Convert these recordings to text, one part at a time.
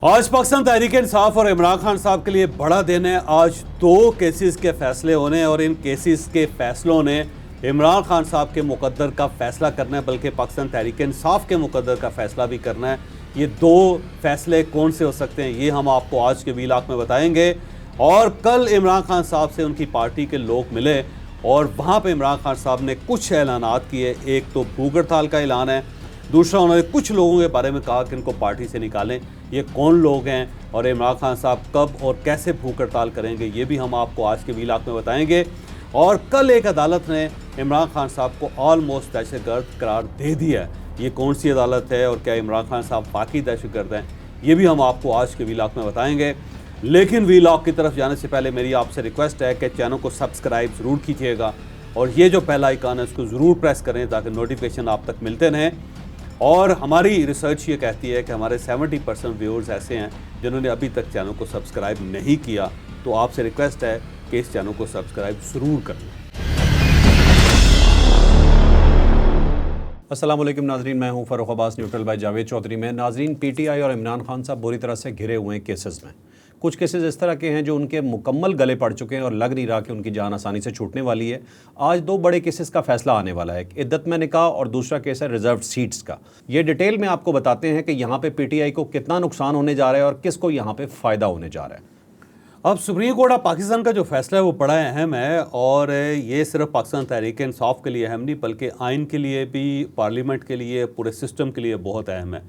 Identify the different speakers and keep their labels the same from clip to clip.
Speaker 1: आज पाकिस्तान तहरीक इंसाफ और इमरान खान साहब के लिए बड़ा दिन है। आज दो केसेस के फैसले होने हैं और इन केसेस के फैसलों ने इमरान खान साहब के मुकद्दर का फैसला करना है, बल्कि पाकिस्तान तहरीक इंसाफ के मुकद्दर का फैसला भी करना है। ये दो फैसले कौन से हो सकते हैं ये हम आपको आज के वीलॉग में बताएंगे। और कल इमरान खान साहब से उनकी पार्टी के लोग मिले और वहाँ पर इमरान खान साहब ने कुछ ऐलानात किए। एक तो भूख हड़ताल का ऐलान है, दूसरा उन्होंने कुछ लोगों के बारे में कहा कि इनको पार्टी से निकालें। ये कौन लोग हैं और इमरान खान साहब कब और कैसे भूख हड़ताल करेंगे ये भी हम आपको आज के वीलॉग में बताएंगे। और कल एक अदालत ने इमरान खान साहब को ऑलमोस्ट दहशतगर्द करार दे दिया है। ये कौन सी अदालत है और क्या इमरान खान साहब वाकई दहशतगर्द हैं ये भी हम आपको आज के वीलॉग में बताएंगे। लेकिन वीलॉग की तरफ जाने से पहले मेरी आपसे रिक्वेस्ट है कि चैनल को सब्सक्राइब ज़रूर कीजिएगा और ये जो पहला आइकन है उसको ज़रूर प्रेस करें ताकि नोटिफिकेशन आप तक मिलते रहें। और हमारी रिसर्च ये कहती है कि हमारे 70% व्यूअर्स ऐसे हैं जिन्होंने अभी तक चैनल को सब्सक्राइब नहीं किया, तो आपसे रिक्वेस्ट है कि इस चैनल को सब्सक्राइब ज़रूर कर लें। अस्सलाम वालेकुम नाजरीन, मैं हूं फ़ारूक अब्बास न्यूट्रल बाय जावेद चौधरी में। नाजरीन, पीटीआई और इमरान खान साहब बुरी तरह से घिरे हुए हैं केसेस में। कुछ केसेस इस तरह के हैं जो उनके मुकम्मल गले पड़ चुके हैं और लग नहीं रहा कि उनकी जान आसानी से छूटने वाली है। आज दो बड़े केसेस का फैसला आने वाला है, एक इद्दत में निकाह और दूसरा केस है रिजर्व सीट्स का। ये डिटेल में आपको बताते हैं कि यहाँ पे पीटीआई को कितना नुकसान होने जा रहा है और किसको यहाँ पे फ़ायदा होने जा रहा है। अब सुप्रीम कोर्ट ऑफ पाकिस्तान का जो फैसला है वो बड़ा अहम है और ये सिर्फ पाकिस्तान तहरीक इंसाफ के लिए अहम नहीं बल्कि आइन के लिए भी, पार्लियामेंट के लिए, पूरे सिस्टम के लिए बहुत अहम है।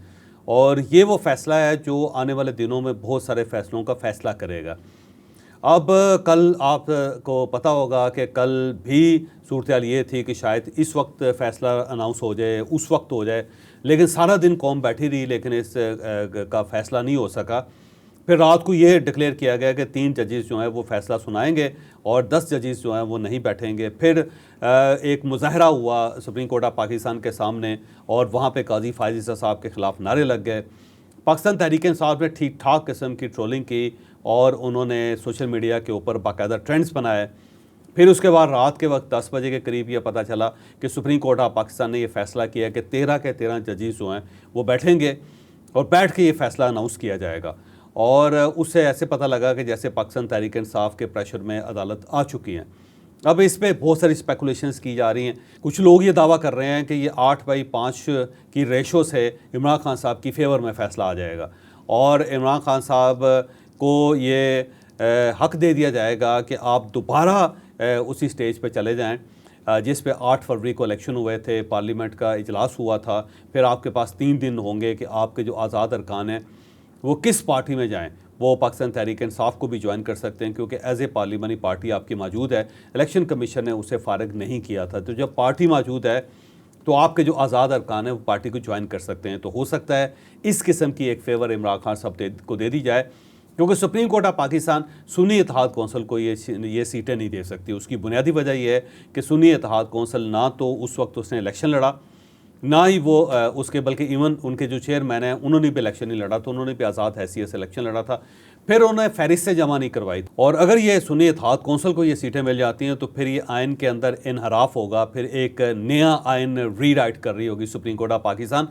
Speaker 1: और ये वो फ़ैसला है जो आने वाले दिनों में बहुत सारे फ़ैसलों का फ़ैसला करेगा। अब कल आपको पता होगा कि कल भी सूरत ये थी कि शायद इस वक्त फ़ैसला अनाउंस हो जाए, उस वक्त हो जाए, लेकिन सारा दिन कौम बैठी रही लेकिन इस का फ़ैसला नहीं हो सका। फिर रात को ये डिक्लेयर किया गया कि 3 जजेस जो हैं वो फ़ैसला सुनाएंगे और 10 जजेस जो हैं वो नहीं बैठेंगे। फिर एक मुजाहरा हुआ सुप्रीम कोर्ट ऑफ पाकिस्तान के सामने और वहाँ पे काजी फ़ाइज़ ईसा साहब के ख़िलाफ़ नारे लग गए। पाकिस्तान तहरीक इंसाफ ने ठीक ठाक किस्म की ट्रोलिंग की और उन्होंने सोशल मीडिया के ऊपर बाकायदा ट्रेंड्स बनाए। फिर उसके बाद रात के वक्त 10 बजे के करीब ये पता चला कि सुप्रीम कोर्ट ऑफ पाकिस्तान ने यह फ़ैसला किया कि 13 के 13 जजेस जो हैं वो बैठेंगे और बैठ के ये फ़ैसला अनाउंस किया जाएगा। और उससे ऐसे पता लगा कि जैसे पाकिस्तान तहरीक इंसाफ के प्रेशर में अदालत आ चुकी हैं। अब इस पर बहुत सारी स्पेकुलेशंस की जा रही हैं। कुछ लोग ये दावा कर रहे हैं कि ये 8/5 की रेशो से इमरान खान साहब की फेवर में फ़ैसला आ जाएगा और इमरान खान साहब को ये हक दे दिया जाएगा कि आप दोबारा उसी स्टेज पे चले जाएं जिस पे 8 फरवरी को इलेक्शन हुए थे, पार्लियामेंट का इजलास हुआ था। फिर आपके पास 3 दिन होंगे कि आपके जो आज़ाद अरकान हैं वो किस पार्टी में जाएं। वो पाकिस्तान तहरीक इंसाफ को भी ज्वाइन कर सकते हैं क्योंकि एज ए पार्लियामानी पार्टी आपकी मौजूद है। इलेक्शन कमीशन ने उसे फ़ारिग नहीं किया था, तो जब पार्टी मौजूद है तो आपके जो आज़ाद अरकान हैं वो पार्टी को ज्वाइन कर सकते हैं। तो हो सकता है इस किस्म की एक फेवर इमरान खान साहब को दे दी जाए क्योंकि Supreme Court of Pakistan Sunni Ittehad council को ये सीटें नहीं दे सकती। उसकी बुनियादी वजह यह है कि सुन्नी इत्तेहाद कौंसिल ना तो उस वक्त उसने इलेक्शन लड़ा, ना ही वो उसके बल्कि इवन उनके जो चेयरमैन हैं उन्होंने भी इलेक्शन नहीं लड़ा, तो उन्होंने भी आज़ाद हैसियत से इलेक्शन लड़ा था। फिर उन्होंने फहरिस्त से जमा नहीं करवाई और अगर ये सुन्नी इत्तेहाद कौंसिल को ये सीटें मिल जाती हैं तो फिर ये आइन के अंदर इनहराफ होगा, फिर एक नया आइन रीराइट कर रही होगी सुप्रीम कोर्ट ऑफ पाकिस्तान।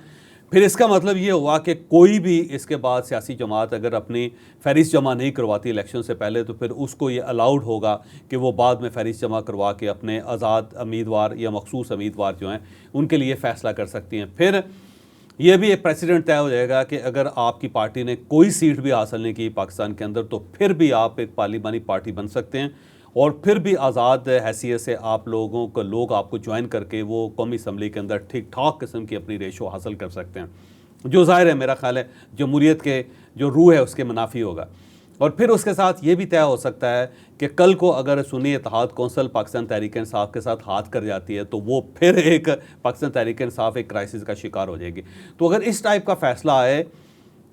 Speaker 1: फिर इसका मतलब ये हुआ कि कोई भी इसके बाद सियासी जमात अगर अपनी फहरिस्त जमा नहीं करवाती इलेक्शन से पहले तो फिर उसको ये अलाउड होगा कि वो बाद में फहरिस्त जमा करवा के अपने आज़ाद उम्मीदवार या मखसूस उम्मीदवार जो हैं उनके लिए फ़ैसला कर सकती हैं। फिर ये भी एक प्रेसिडेंट तय हो जाएगा कि अगर आपकी पार्टी ने कोई सीट भी हासिल नहीं की पाकिस्तान के अंदर तो फिर भी आप एक पार्लियामानी पार्टी बन सकते हैं और फिर भी आज़ाद हैसियत से आप लोग आपको ज्वाइन करके वो कौमी असम्बली के अंदर ठीक ठाक किस्म की अपनी रेशो हासिल कर सकते हैं, जो ज़ाहिर है मेरा ख्याल है जमहूरियत के जो रूह है उसके मुनाफी होगा। और फिर उसके साथ ये भी तय हो सकता है कि कल को अगर सुन्नी इत्तेहाद कौंसिल पाकिस्तान तहरीक इंसाफ के साथ हाथ कर जाती है तो वो फिर एक पाकिस्तान तहरीक इंसाफ एक क्राइसिस का शिकार हो जाएगी। तो अगर इस टाइप का फ़ैसला आए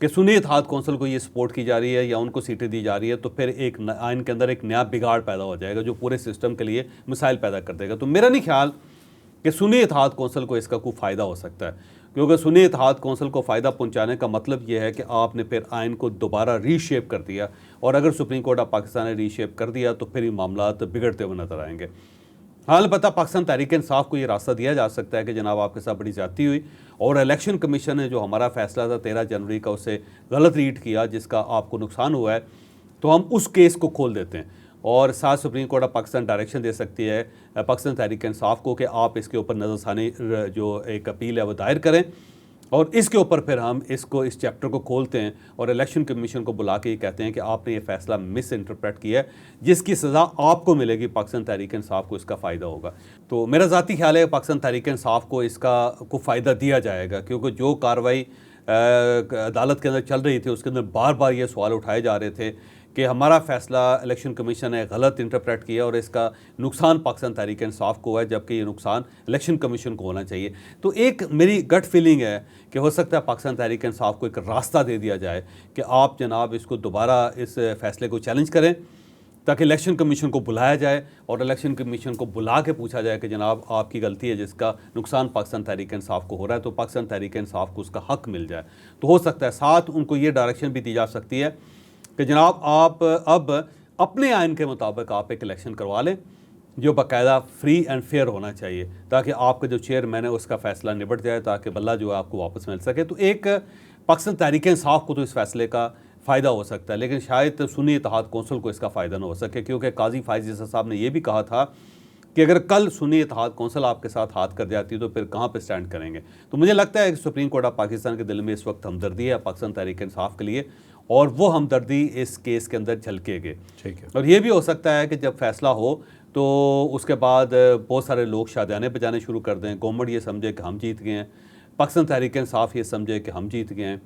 Speaker 1: कि सुन्नी इत्तेहाद कौंसिल को ये सपोर्ट की जा रही है या उनको सीटें दी जा रही है तो फिर एक आइन के अंदर एक नया बिगाड़ पैदा हो जाएगा जो पूरे सिस्टम के लिए मिसाइल पैदा कर देगा। तो मेरा नहीं ख्याल कि सुन्नी इत्तेहाद कौंसिल को इसका कोई फ़ायदा हो सकता है क्योंकि सुन्नी इत्तेहाद कौंसिल को फ़ायदा पहुंचाने का मतलब ये है कि आपने फिर आइन को दोबारा रीशेप कर दिया और अगर सुप्रीम कोर्ट ऑफ पाकिस्तान ने रीशेप कर दिया तो फिर ये मामला बिगड़ते हुए नजर आएंगे। हाल पता पाकिस्तान तहरीक इंसाफ को ये रास्ता दिया जा सकता है कि जनाब आपके साथ बड़ी ज़्यादती हुई
Speaker 2: और इलेक्शन कमीशन ने जो हमारा फैसला था 13 जनवरी का उससे गलत रीड किया जिसका आपको नुकसान हुआ है, तो हम उस केस को खोल देते हैं और साथ Supreme Court of Pakistan direction दे सकती है पाकिस्तान तहरीक इंसाफ को कि आप इसके ऊपर नज़रसानी जो एक अपील है वो दायर करें, और इसके ऊपर फिर हम इस चैप्टर को खोलते हैं और इलेक्शन कमीशन को बुला के ये कहते हैं कि आपने ये फैसला मिस इंटरप्रेट किया है, जिसकी सज़ा आपको मिलेगी, पाकिस्तान तहरीक इंसाफ को इसका फ़ायदा होगा। तो मेरा ज़ाती ख्याल है पाकिस्तान तहरीक इंसाफ को इसका को फ़ायदा दिया जाएगा, क्योंकि जो कार्रवाई अदालत के अंदर चल रही थी उसके अंदर बार बार ये सवाल उठाए जा रहे थे कि हमारा फ़ैसला इलेक्शन कमीशन ने गलत इंटरप्रेट किया और इसका नुकसान पाकिस्तान तहरीक इंसाफ को है, जबकि ये नुकसान इलेक्शन कमीशन को होना चाहिए। तो एक मेरी गट फीलिंग है कि हो सकता है पाकिस्तान तहरीक इंसाफ को एक रास्ता दे दिया जाए कि आप जनाब इसको दोबारा इस फैसले को चैलेंज करें, ताकि इलेक्शन कमीशन को बुलाया जाए और इलेक्शन कमीशन को बुला के पूछा जाए कि जनाब आपकी गलती है जिसका नुकसान पाकिस्तान तहरीक इंसाफ को हो रहा है, तो पाकिस्तान तहरीक इंसाफ को उसका हक मिल जाए। तो हो सकता है साथ उनको ये डायरेक्शन भी दी जा सकती है कि जनाब आप अब अपने आइन के मुताबिक आप एक इलेक्शन करवा लें जो बाकायदा फ्री एंड फेयर होना चाहिए, ताकि आपका जो चेयरमैन है उसका फ़ैसला निबट जाए, ताकि बल्ला जो है आपको वापस मिल सके। तो एक पाकिस्तान तहरीक इंसाफ को तो इस फैसले का फ़ायदा हो सकता है, लेकिन शायद सुन्नी इत्तेहाद कौंसिल को इसका फ़ायदा ना हो सके, क्योंकि काजी फायज़ ईसा साहब ने यह भी कहा था कि अगर कल सुन्नी इत्तेहाद कौंसिल आपके साथ हाथ कर जाती है तो फिर कहाँ पे स्टैंड करेंगे। तो मुझे लगता है कि सुप्रीम कोर्ट ऑफ पाकिस्तान के दिल में इस वक्त हमदर्दी है पाकिस्तान तहरीक इंसाफ के लिए, और वो हमदर्दी इस केस के अंदर झलकेगी।
Speaker 1: ठीक है।
Speaker 2: और ये भी हो सकता है कि जब फैसला हो तो उसके बाद बहुत सारे लोग शादियाने बजाने शुरू कर दें, गवर्नमेंट ये समझे कि हम जीत गए हैं, पाकिस्तान तहरीक इंसाफ ये समझे कि हम जीत गए हैं,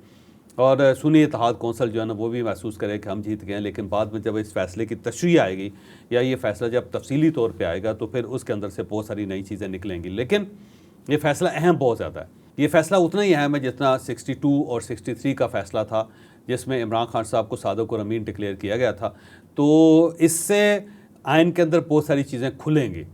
Speaker 2: और सुन्नी इत्तेहाद कौंसिल जो है ना वो भी महसूस करे कि हम जीत गए हैं। लेकिन बाद में जब इस फैसले की तशरीह आएगी या ये फैसला जब तफसीली तौर पे आएगा तो फिर उसके अंदर से बहुत सारी नई चीज़ें निकलेंगी। लेकिन ये फ़ैसला अहम बहुत ज़्यादा है। ये फ़ैसला उतना ही अहम है जितना 62 और 63 का फ़ैसला था, जिसमें इमरान खान साहब को सादिक और अमीन डिक्लेयर किया गया था। तो इससे आइन के अंदर बहुत सारी चीज़ें खुलेंगी,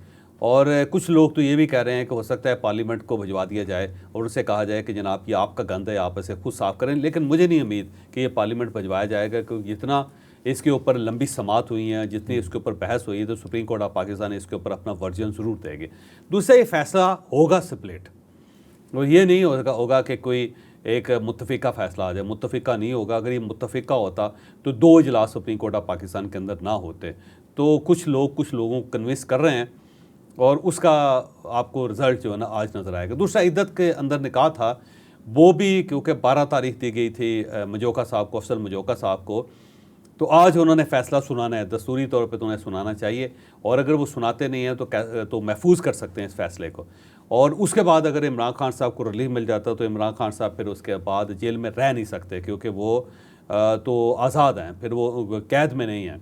Speaker 2: और कुछ लोग तो ये भी कह रहे हैं कि हो सकता है पार्लियामेंट को भिजवा दिया जाए और उससे कहा जाए कि जनाब ये आपका गंद है, आप इसे खुद साफ़ करें। लेकिन मुझे नहीं उम्मीद कि ये पार्लियामेंट भिजवाया जाएगा, क्योंकि जितना इसके ऊपर लंबी समात हुई हैं, जितनी इसके ऊपर बहस हुई है, तो सुप्रीम कोर्ट ऑफ पाकिस्तान इसके ऊपर अपना वर्जन ज़रूर देगी। दूसरा, ये फ़ैसला होगा स्प्लिट, और ये नहीं होगा कि कोई एक मुत्तफ़िका फ़ैसला आ जाए। मुत्तफ़िका नहीं होगा। अगर ये मुत्तफ़िका होता तो 2 इजलास सुप्रीम कोर्ट ऑफ पाकिस्तान के अंदर ना होते। तो कुछ लोगों को कन्विंस कर रहे हैं, और उसका आपको रिज़ल्ट जो है ना आज नज़र आएगा। दूसरा, इद्दत के अंदर निकाह था, वो भी क्योंकि 12 तारीख दी गई थी मजोका साहब को, अफसल मजोका साहब को, तो आज उन्होंने फ़ैसला सुनाना है। दस्तूरी तौर पे तो उन्हें सुनाना चाहिए, और अगर वो सुनाते नहीं हैं तो महफूज कर सकते हैं इस फ़ैसले को। और उसके बाद अगर इमरान खान साहब को रिलीफ मिल जाता तो इमरान खान साहब फिर उसके बाद जेल में रह नहीं सकते, क्योंकि वो तो आज़ाद हैं, फिर वो कैद में नहीं हैं।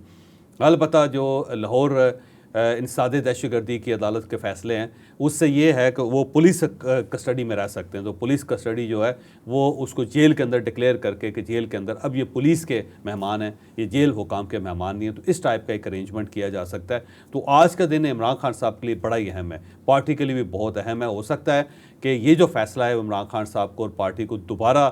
Speaker 2: अलबत्ता जो लाहौर इंसदाद दहशतगर्दी की अदालत के फ़ैसले हैं उससे ये है कि वो पुलिस कस्टडी में रह सकते हैं। तो पुलिस कस्टडी जो है वो उसको जेल के अंदर डिक्लेयर करके कि जेल के अंदर अब ये पुलिस के मेहमान हैं, ये जेल हुकाम के मेहमान नहीं हैं। तो इस टाइप का एक अरेंजमेंट किया जा सकता है। तो आज का दिन इमरान खान साहब के लिए बड़ा ही अहम है, पार्टी के लिए भी बहुत अहम है। हो सकता है कि ये जो फ़ैसला है इमरान खान साहब को और पार्टी को दोबारा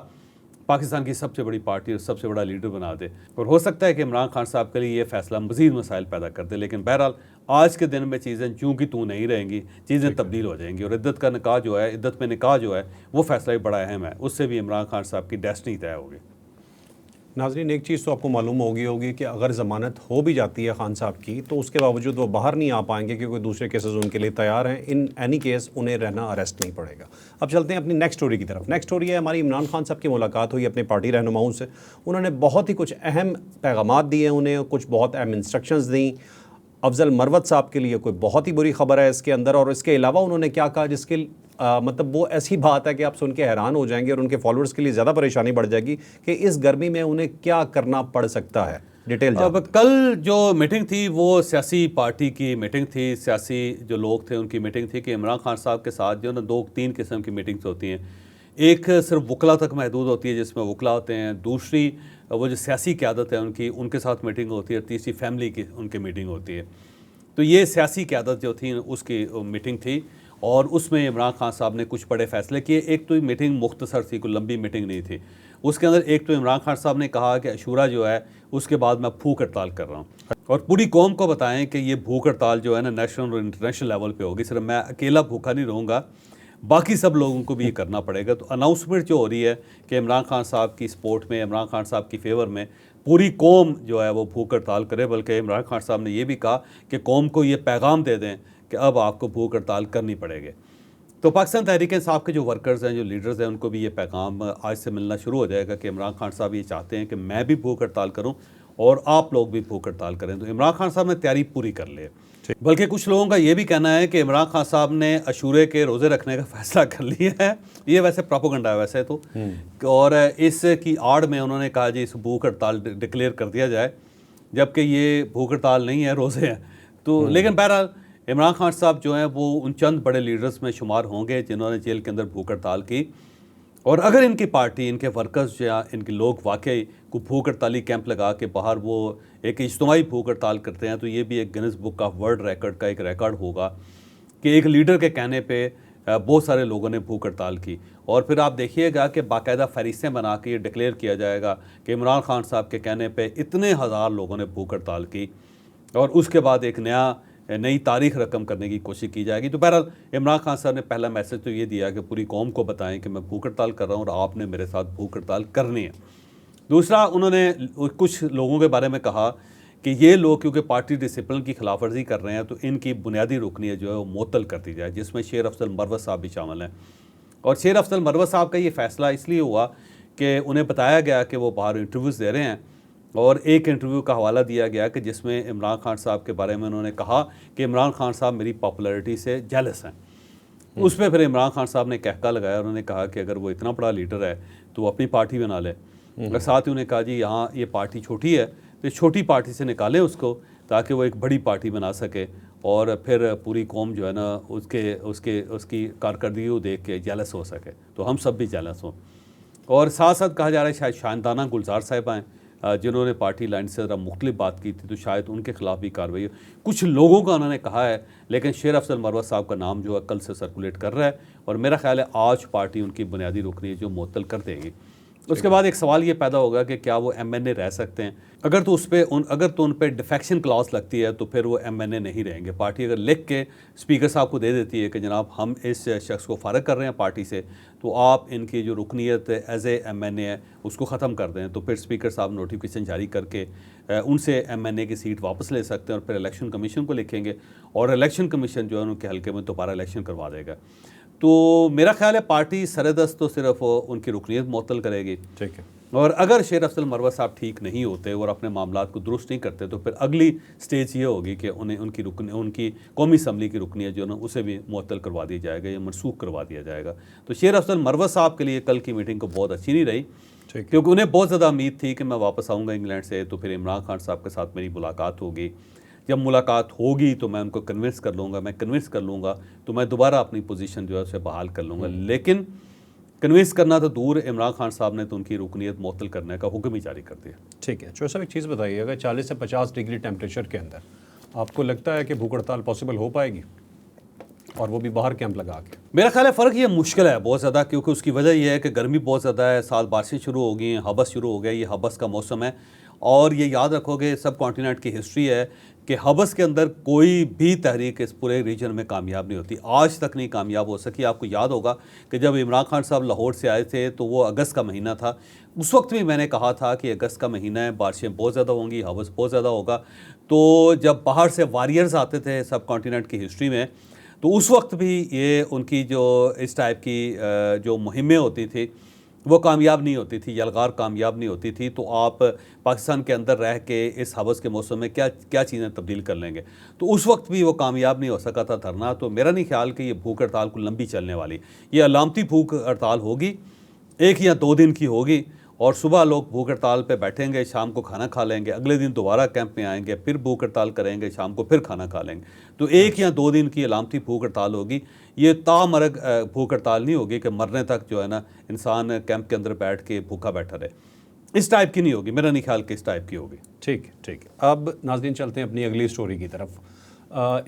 Speaker 2: पाकिस्तान की सबसे बड़ी पार्टी और सबसे बड़ा लीडर बना दे, और हो सकता है कि इमरान खान साहब के लिए ये फ़ैसला मज़ीद मसाइल पैदा कर दे। लेकिन बहरहाल आज के दिन में चीज़ें चूँ की तू नहीं रहेंगी, चीज़ें तब्दील हो जाएंगी, और इद्दत का निकाह जो है, इद्दत में निकाह जो है वो फ़ैसला भी बड़ा अहम है। उससे भी इमरान खान साहब की डेस्टिनी तय होगी।
Speaker 1: नाज़रीन, एक चीज़ तो आपको मालूम होगी कि अगर ज़मानत हो भी जाती है खान साहब की तो उसके बावजूद वो बाहर नहीं आ पाएंगे, क्योंकि दूसरे केसेस उनके लिए तैयार हैं। इन एनी केस उन्हें रहना अरेस्ट नहीं पड़ेगा। अब चलते हैं अपनी नेक्स्ट स्टोरी की तरफ। नेक्स्ट स्टोरी है हमारी, इमरान खान साहब की मुलाकात हुई अपने पार्टी रहनुमाओं से। उन्होंने बहुत ही कुछ अहम पैगामात दिए, उन्हें कुछ बहुत अहम इंस्ट्रक्शंस दी। अफजल मरवत साहब के लिए कोई बहुत ही बुरी खबर है इसके अंदर, और इसके अलावा उन्होंने क्या कहा जिसके मतलब वो ऐसी बात है कि आप सुन के हैरान हो जाएंगे, और उनके फॉलोअर्स के लिए ज़्यादा परेशानी बढ़ जाएगी कि इस गर्मी में उन्हें क्या करना पड़ सकता है। डिटेल
Speaker 2: अब कल जो मीटिंग थी वो सियासी पार्टी की मीटिंग थी, सियासी जो लोग थे उनकी मीटिंग थी कि इमरान खान साहब के साथ जो ना 2-3 किस्म की मीटिंग्स होती हैं। एक सिर्फ वकला तक महदूद होती है जिसमें वकला होते हैं, दूसरी वो जो सियासी क़यादत है उनके साथ मीटिंग होती है, तीसरी फैमिली की उनकी मीटिंग होती है। तो ये सियासी क़यादत जो थी उसकी मीटिंग थी, और उसमें इमरान खान साहब ने कुछ बड़े फ़ैसले किए। एक तो मीटिंग मुख्तसर थी, कोई लंबी मीटिंग नहीं थी। उसके अंदर एक तो इमरान खान साहब ने कहा कि अशूरा जो है उसके बाद मैं भूख हड़ताल कर रहा हूँ, और पूरी कौम को बताएं कि ये भूख हड़ताल जो है ना नेशनल और इंटरनेशनल लेवल पे होगी। सिर्फ मैं अकेला भूखा नहीं रहूँगा, बाकी सब लोगों को भी ये करना पड़ेगा। तो अनाउंसमेंट जो हो रही है कि इमरान खान साहब की सपोर्ट में, इमरान खान साहब की फेवर में पूरी कौम जो है वो भूख हड़ताल करे, बल्कि इमरान खान साहब ने ये भी कहा कि कौम को ये पैगाम दे दें कि अब आपको भूख हड़ताल करनी पड़ेगी। तो पाकिस्तान तहरीक इंसाफ के जो वर्कर्स हैं, जो लीडर्स हैं, उनको भी ये पैगाम आज से मिलना शुरू हो जाएगा कि इमरान खान साहब ये चाहते हैं कि मैं भी भूख हड़ताल करूँ और आप लोग भी भूख हड़ताल करें। तो इमरान खान साहब ने तैयारी पूरी कर ली है। बल्कि कुछ लोगों का ये भी कहना है कि इमरान खान साहब ने अशूरे के रोज़े रखने का फैसला कर लिया है। ये वैसे प्रोपेगेंडा है वैसे तो, और इसकी आड़ में उन्होंने कहा जी इस भूख हड़ताल डिक्लेयर कर दिया जाए, जबकि ये भूख हड़ताल नहीं है, रोज़े हैं। तो लेकिन बहरहाल इमरान खान साहब जो हैं वो उन चंद बड़े लीडर्स में शुमार होंगे जिन्होंने जेल के अंदर भूख हड़ताल की। और अगर इनकी पार्टी, इनके वर्कर्स या इनके लोग वाकई को भूख हड़ताली कैंप लगा के बाहर वो एक इज्तिमाई भूख हड़ताल करते हैं, तो ये भी एक Guinness book of world record का एक रिकॉर्ड होगा कि एक लीडर के कहने पे बहुत सारे लोगों ने भूख हड़ताल की। और फिर आप देखिएगा कि बाकायदा फहरिस्तें बना के ये डिक्लेयर किया जाएगा कि इमरान खान साहब के कहने पे इतने हज़ार लोगों ने भूख हड़ताल की, और उसके बाद एक नई तारीख रकम करने की कोशिश की जाएगी। तो बहरहाल इमरान खान साहब ने पहला मैसेज तो ये दिया कि पूरी कौम को बताएं कि मैं भूख हड़ताल कर रहा हूँ और आपने मेरे साथ भूख हड़ताल करनी है। दूसरा, उन्होंने कुछ लोगों के बारे में कहा कि ये लोग क्योंकि पार्टी डिसिप्लिन की खिलाफवर्जी कर रहे हैं तो इनकी बुनियादी रुकनीत जो है वो मुअत्तल कर दी जाए, जिसमें शेर अफजल मरवत साहब भी शामिल हैं। और शेर अफजल मरवत साहब का ये फ़ैसला इसलिए हुआ कि उन्हें बताया गया कि वो बाहर इंटरव्यूज़ दे रहे हैं, और एक इंटरव्यू का हवाला दिया गया कि जिसमें इमरान खान साहब के बारे में उन्होंने कहा कि इमरान खान साहब मेरी पॉपुलैरिटी से जेलस हैं। उस पर फिर इमरान खान साहब ने कहका लगाया, उन्होंने कहा कि अगर वो इतना बड़ा लीडर है तो वो अपनी पार्टी बना ले। और साथ ही उन्होंने कहा जी यहाँ ये पार्टी छोटी है तो छोटी पार्टी से निकालें उसको, ताकि वो एक बड़ी पार्टी बना सके और फिर पूरी कौम जो है ना उसकी कारकर्दगी को देख के जेलस हो सके, तो हम सब भी जेलस हों। और साथ साथ कहा जा रहा है शायद शानदाना गुलजार साहिबा हैं जिन्होंने पार्टी लाइन से ज़रा मुख्तलिफ बात की थी, तो शायद उनके खिलाफ भी कार्रवाई हो। कुछ लोगों का उन्होंने कहा है, लेकिन शेर अफजल मरवत साहब का नाम जो है कल से सर्कुलेट कर रहा है, और मेरा ख्याल है आज पार्टी उनकी बुनियादी रुकनी जो मुअत्तल कर देगी। उसके बाद एक सवाल ये पैदा होगा कि क्या वो एमएनए रह सकते हैं। अगर तो उन पर डिफेक्शन क्लॉज लगती है तो फिर वो एमएनए नहीं रहेंगे। पार्टी अगर लिख के स्पीकर साहब को दे देती है कि जनाब हम इस शख्स को फ़ारग कर रहे हैं पार्टी से, तो आप इनकी जो रुकनीत एज ए एमएनए है उसको ख़त्म कर दें, तो फिर स्पीकर साहब नोटिफिकेशन जारी करके उनसे एमएनए की सीट वापस ले सकते हैं और फिर इलेक्शन कमीशन को लिखेंगे और इलेक्शन कमीशन जो है उनके हल्के में दोबारा इलेक्शन करवा देगा। तो मेरा ख्याल है पार्टी सरेदस्त तो सिर्फ उनकी रुकनीत मुअत्तल करेगी। ठीक है। और अगर शेर अफजल मरवत साहब ठीक नहीं होते और अपने मामलात को दुरुस्त नहीं करते तो फिर अगली स्टेज ये होगी कि उन्हें उनकी कौमी असम्बली की रुकनीत जो है उसे भी मुअत्तल करवा दी जाएगा या मनसूख करवा दिया जाएगा। तो शेर अफजल मरवत साहब के लिए कल की मीटिंग को बहुत अच्छी नहीं रही, क्योंकि उन्हें बहुत ज़्यादा उम्मीद थी कि मैं वापस आऊँगा इंग्लैंड से तो फिर इमरान खान साहब के साथ मेरी मुलाकात होगी, जब मुलाकात होगी तो मैं उनको कन्विंस कर लूँगा, तो मैं दोबारा अपनी पोजीशन जो है उसे बहाल कर लूँगा। लेकिन कन्विंस करना तो दूर, इमरान खान साहब ने तो उनकी रुकनीत मुअत्तल करने का हुक्म ही जारी कर दिया।
Speaker 1: ठीक है। चौधरी साहब एक चीज़ बताइए, अगर 40 से 50 डिग्री टेम्परेचर के अंदर आपको लगता है कि भूख हड़ताल पॉसिबल हो पाएगी, और वो भी बाहर कैंप लगा के?
Speaker 2: मेरा ख्याल है फ़र्क ये मुश्किल है बहुत ज़्यादा, क्योंकि उसकी वजह यह है कि गर्मी बहुत ज़्यादा है, साल बारिशें शुरू हो गई हैं, हबस शुरू हो गया, ये हबस का मौसम है। और ये याद रखोगे सब कॉन्टिनेंट की हिस्ट्री है कि हबस के अंदर कोई भी तहरीक इस पूरे रीजन में कामयाब नहीं होती, आज तक नहीं कामयाब हो सकी। आपको याद होगा कि जब इमरान खान साहब लाहौर से आए थे तो वो अगस्त का महीना था, उस वक्त भी मैंने कहा था कि अगस्त का महीना है, बारिशें बहुत ज़्यादा होंगी, हवस बहुत ज़्यादा होगा। तो जब बाहर से वॉरियर्स आते थे सब कॉन्टिनेंट की हिस्ट्री में, तो उस वक्त भी ये उनकी जो इस टाइप की जो मुहिमें होती थी वो कामयाब नहीं होती थी, यलगार कामयाब नहीं होती थी। तो आप पाकिस्तान के अंदर रह के इस हवस के मौसम में क्या चीज़ें तब्दील कर लेंगे, तो उस वक्त भी वो कामयाब नहीं हो सका था धरना। तो मेरा नहीं ख्याल कि ये भूख हड़ताल को लंबी चलने वाली, ये अलामती भूख हड़ताल होगी, 1 या 2 दिन की होगी, और सुबह लोग भूख हड़ताल पे बैठेंगे, शाम को खाना खा लेंगे, अगले दिन दोबारा कैंप में आएंगे, फिर भूख हड़ताल करेंगे, शाम को फिर खाना खा लेंगे। तो 1 या 2 दिन की अलामती भूख हड़ताल होगी, ये तामरग भूख हड़ताल नहीं होगी कि मरने तक जो है ना इंसान कैंप के अंदर बैठ के भूखा बैठा रहे, इस टाइप की नहीं होगी, मेरा नहीं ख्याल कि इस टाइप की होगी।
Speaker 1: ठीक है। अब नाज़रीन चलते हैं अपनी अगली स्टोरी की तरफ।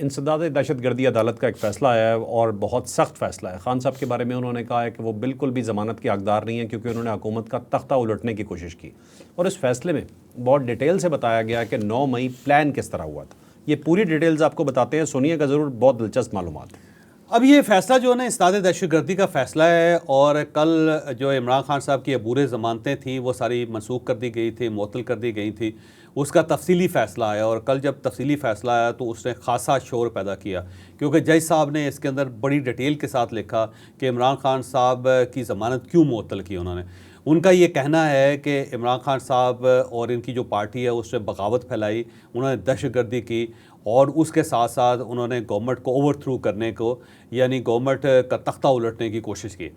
Speaker 1: इंसदाद दहशतगर्दी अदालत का एक फ़ैसला आया है और बहुत सख्त फ़ैसला है। खान साहब के बारे में उन्होंने कहा है कि वो बिल्कुल भी ज़मानत के हकदार नहीं है, क्योंकि उन्होंने हुकूमत का तख्ता उलटने की कोशिश की। और इस फ़ैसले में बहुत डिटेल से बताया गया कि 9 मई प्लान किस तरह हुआ था। ये पूरी डिटेल्स आपको बताते हैं, सुनिएगा ज़रूर, बहुत दिलचस्प मालूमात है।
Speaker 2: अब ये फैसला जो है ना इस्नाद दहशतगर्दी का फ़ैसला है, और कल जो इमरान खान साहब की अबूरे ज़मानतें थी वो सारी मनसूख कर दी गई थी, मुअत्तल कर दी गई थी। उसका तफसीली फ़ैसला आया, और कल जब तफसीली फ़ैसला आया तो उसने ख़ासा शोर पैदा किया, क्योंकि जज साहब ने इसके अंदर बड़ी डिटेल के साथ लिखा कि इमरान खान साहब की ज़मानत क्यों मुअत्तल की उन्होंने। उनका ये कहना है कि इमरान खान साहब और इनकी जो पार्टी है उसने बगावत फैलाई, उन्होंने दहशतगर्दी की, और उसके साथ साथ उन्होंने गवर्नमेंट को ओवरथ्रू करने को, यानी गवर्नमेंट का तख्ता उलटने की कोशिश की।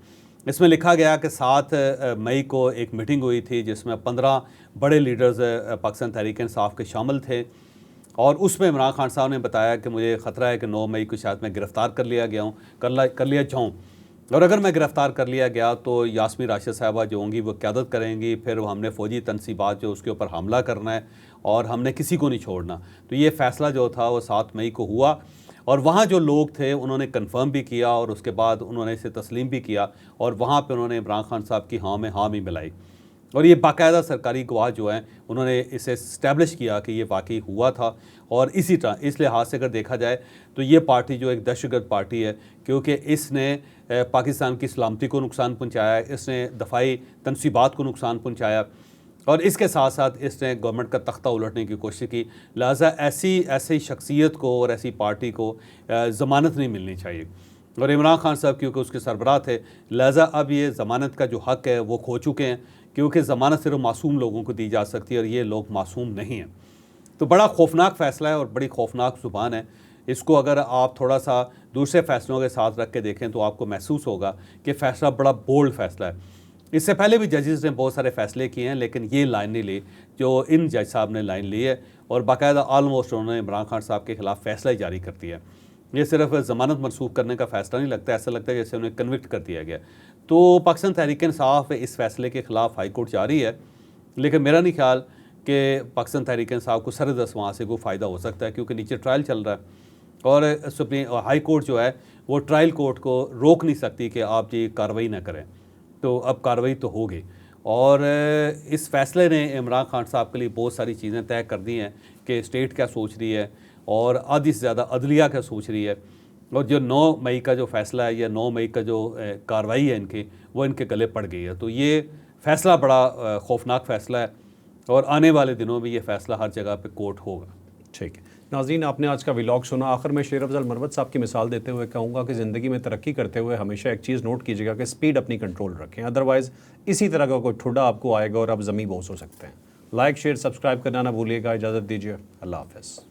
Speaker 2: इसमें लिखा गया कि 7 मई को एक मीटिंग हुई थी जिसमें 15 बड़े लीडर्स पाकिस्तान तहरीक इंसाफ के शामिल थे, और उसमें इमरान खान साहब ने बताया कि मुझे ख़तरा है कि 9 मई को शायद मैं गिरफ़्तार कर लिया जाऊँ, और अगर मैं गिरफ़्तार कर लिया गया तो यास्मीन राशिद साहबा जो होंगी वो क़यादत करेंगी, फिर हमने फ़ौजी तनसीबात जो उसके ऊपर हमला करना है, और हमने किसी को नहीं छोड़ना। तो ये फ़ैसला जो था वो 7 मई को हुआ, और वहाँ जो लोग थे उन्होंने कन्फर्म भी किया, और उसके बाद उन्होंने इसे तस्लीम भी किया, और वहाँ पे उन्होंने इमरान खान साहब की हाँ में हाँ भी मिलाई, और ये बाकायदा सरकारी गवाह जो हैं उन्होंने इसे इस्टेब्लिश किया कि ये वाकई हुआ था। और इसी तरह इस लिहाज से अगर देखा जाए तो ये पार्टी जो एक दहशतगर्द पार्टी है, क्योंकि इसने पाकिस्तान की सलामती को नुकसान पहुँचाया, इसने दफ़ाई तनसीबात को नुकसान पहुँचाया, और इसके साथ साथ इसने गवर्नमेंट का तख्ता उलटने की कोशिश की। लिहाजा ऐसी शख्सियत को और ऐसी पार्टी को ज़मानत नहीं मिलनी चाहिए, और इमरान खान साहब क्योंकि उसके सरबराह थे, लिहाजा अब ये ज़मानत का जो हक़ है वो खो चुके हैं, क्योंकि ज़मानत सिर्फ मासूम लोगों को दी जा सकती है, और ये लोग मासूम नहीं हैं। तो बड़ा खौफनाक फ़ैसला है और बड़ी खौफनाक ज़ुबान है। इसको अगर आप थोड़ा सा दूसरे फ़ैसलों के साथ रख के देखें तो आपको महसूस होगा कि फ़ैसला बड़ा बोल्ड फ़ैसला है। इससे पहले भी जजेस ने बहुत सारे फ़ैसले किए हैं, लेकिन ये लाइन नहीं ली जो इन जज साहब ने लाइन ली है, और बाकायदा आलमोस्ट उन्होंने इमरान खान साहब के ख़िलाफ़ फ़ैसला ही जारी कर दिया है। ये सिर्फ ज़मानत मनसूख करने का फ़ैसला नहीं लगता, ऐसा लगता है जैसे उन्हें कन्विक्ट कर दिया गया। तो पाकिस्तान तहरीक इंसाफ इस फ़ैसले के ख़िलाफ़ हाई कोर्ट जा रही है, लेकिन मेरा नहीं ख्याल कि पाकिस्तान तहरीक इंसाफ को सरदस्त वहाँ से कोई फ़ायदा हो सकता है, क्योंकि नीचे ट्रायल चल रहा है, और सुप्रीम हाई कोर्ट जो है वो ट्रायल कोर्ट को रोक नहीं सकती कि आप ये कार्रवाई ना करें। तो अब कार्रवाई तो होगी, और इस फ़ैसले ने इमरान खान साहब के लिए बहुत सारी चीज़ें तय कर दी हैं कि स्टेट क्या सोच रही है, और आधी से ज़्यादा अदलिया क्या सोच रही है, और जो 9 मई का जो फ़ैसला है या 9 मई का जो कार्रवाई है इनकी, वो इनके गले पड़ गई है। तो ये फ़ैसला बड़ा खौफनाक फ़ैसला है, और आने वाले दिनों में ये फ़ैसला हर जगह पे कोर्ट होगा।
Speaker 1: ठीक है नाज़रीन, आपने आज का व्लॉग सुना। आखिर में शेर अफजल मरवत साहब की मिसाल देते हुए कहूँगा कि ज़िंदगी में तरक्की करते हुए हमेशा एक चीज़ नोट कीजिएगा कि स्पीड अपनी कंट्रोल रखें, अदरवाइज़ इसी तरह का कोई ठुड्डा आपको आएगा और आप ज़मीं बोस हो सकते हैं। लाइक शेयर सब्सक्राइब करना ना भूलिएगा। इजाज़त दीजिए, अल्लाह हाफ़िज़।